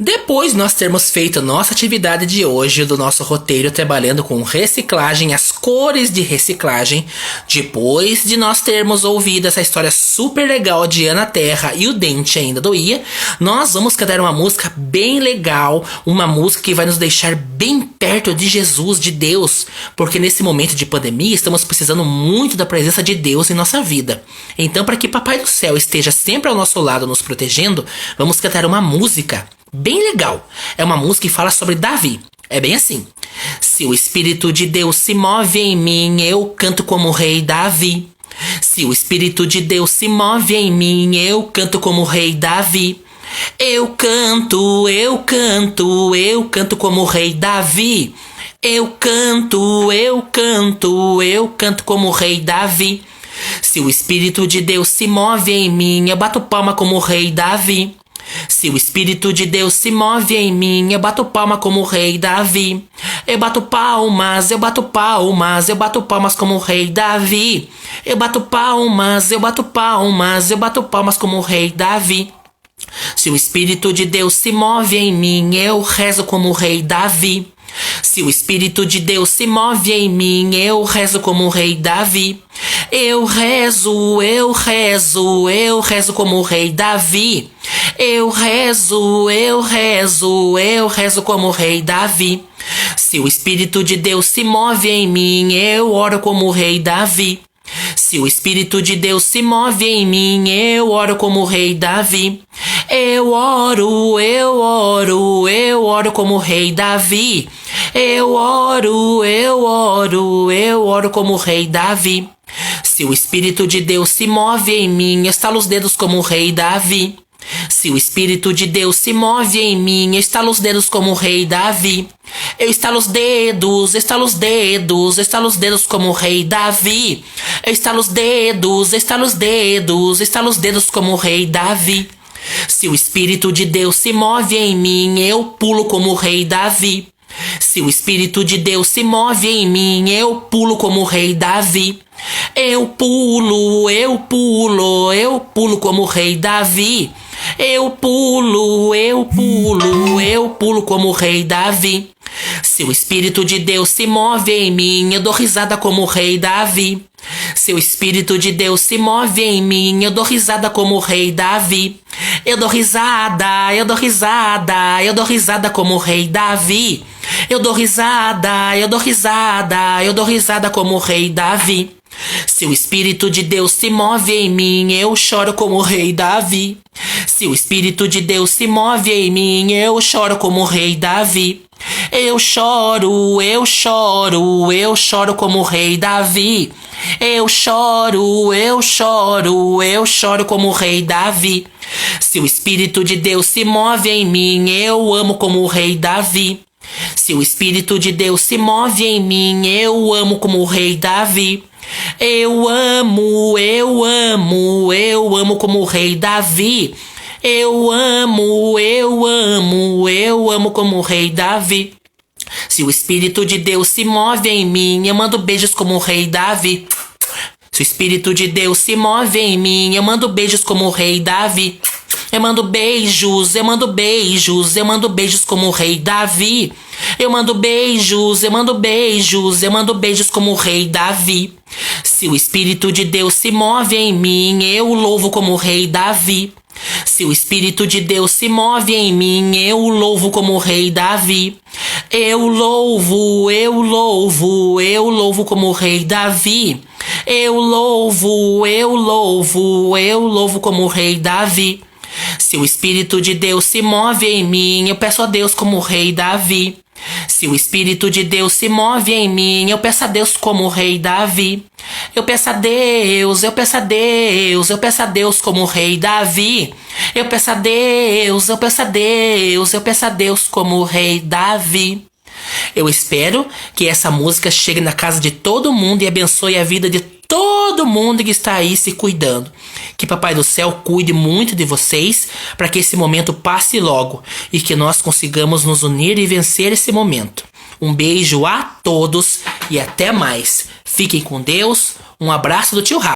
Depois de nós termos feito nossa atividade de hoje do nosso roteiro trabalhando com reciclagem, as cores de reciclagem, depois de nós termos ouvido essa história super legal de Ana Terra e o dente ainda doía, nós vamos cantar uma música bem legal, uma música que vai nos deixar bem perto de Jesus, de Deus, porque nesse momento de pandemia estamos precisando muito da presença de Deus em nossa vida. Então, para que Papai do Céu esteja sempre ao nosso lado nos protegendo, vamos cantar uma música bem legal. É uma música que fala sobre Davi. É bem assim: se o Espírito de Deus se move em mim, eu canto como o rei Davi. Se o Espírito de Deus se move em mim, eu canto como o rei Davi. Eu canto, eu canto, eu canto como o rei Davi. Eu canto, eu canto, eu canto como o rei Davi. Se o Espírito de Deus se move em mim, eu bato palma como o rei Davi. Se o Espírito de Deus se move em mim, eu bato palma como o rei Davi. Eu bato palmas, eu bato palmas, eu bato palmas como o rei Davi. Eu bato palmas, eu bato palmas, eu bato palmas como o rei Davi. Se o Espírito de Deus se move em mim, eu rezo como o rei Davi. Se o Espírito de Deus se move em mim, eu rezo como o rei Davi. Eu rezo, eu rezo, eu rezo como o rei Davi. Eu rezo, eu rezo, eu rezo como o rei Davi. Se o Espírito de Deus se move em mim, eu oro como o rei Davi. Se o Espírito de Deus se move em mim, eu oro como o rei Davi. Eu oro, eu oro, eu oro como o rei Davi. Eu oro, eu oro, eu oro como o rei Davi. Se o Espírito de Deus se move em mim, estalo os dedos como o rei Davi. Se o Espírito de Deus se move em mim, estalo os dedos como o rei Davi. Eu estalo os dedos, estalo os dedos, estalo os dedos como o rei Davi. Eu estalo os dedos, estalo os dedos, estalo os dedos como o rei Davi. Se o Espírito de Deus se move em mim, eu pulo como o rei Davi. Se o Espírito de Deus se move em mim, eu pulo como o rei Davi. Eu pulo, eu pulo, eu pulo como o rei Davi. Eu pulo, eu pulo, eu pulo como o rei Davi. Se o Espírito de Deus se move em mim, eu dou risada como o rei Davi. Se o Espírito de Deus se move em mim, eu dou risada como o rei Davi. Eu dou risada, eu dou risada, eu dou risada como o rei Davi. Eu dou risada, eu dou risada, eu dou risada como o rei Davi. Se o Espírito de Deus se move em mim, eu choro como o rei Davi. Se o Espírito de Deus se move em mim, eu choro como o rei Davi. Eu choro, eu choro, eu choro como o rei Davi. Eu choro, eu choro, eu choro como o rei Davi. Se o Espírito de Deus se move em mim, eu amo como o rei Davi. Se o Espírito de Deus se move em mim, eu amo como o rei Davi. Eu amo, eu amo, eu amo como o rei Davi. Eu amo, eu amo, eu amo como o rei Davi. Se o Espírito de Deus se move em mim, eu mando beijos como o rei Davi. Se o Espírito de Deus se move em mim, eu mando beijos como o rei Davi. Eu mando beijos, eu mando beijos, eu mando beijos como o rei Davi. Eu mando beijos, eu mando beijos, eu mando beijos como o rei Davi. Se o Espírito de Deus se move em mim, eu louvo como o rei Davi. Se o Espírito de Deus se move em mim, eu louvo como o rei Davi. Eu louvo, eu louvo, eu louvo como o rei Davi. Eu louvo, eu louvo, eu louvo como o rei Davi. Se o Espírito de Deus se move em mim, eu peço a Deus como o rei Davi. Se o Espírito de Deus se move em mim, eu peço a Deus como o rei Davi. Eu peço a Deus, eu peço a Deus, eu peço a Deus como o rei Davi. Eu peço a Deus, eu peço a Deus, eu peço a Deus como o rei Davi. Eu espero que essa música chegue na casa de todo mundo e abençoe a vida de todo mundo que está aí se cuidando. Que Papai do Céu cuide muito de vocês para que esse momento passe logo e que nós consigamos nos unir e vencer esse momento. Um beijo a todos e até mais. Fiquem com Deus. Um abraço do tio Rafa.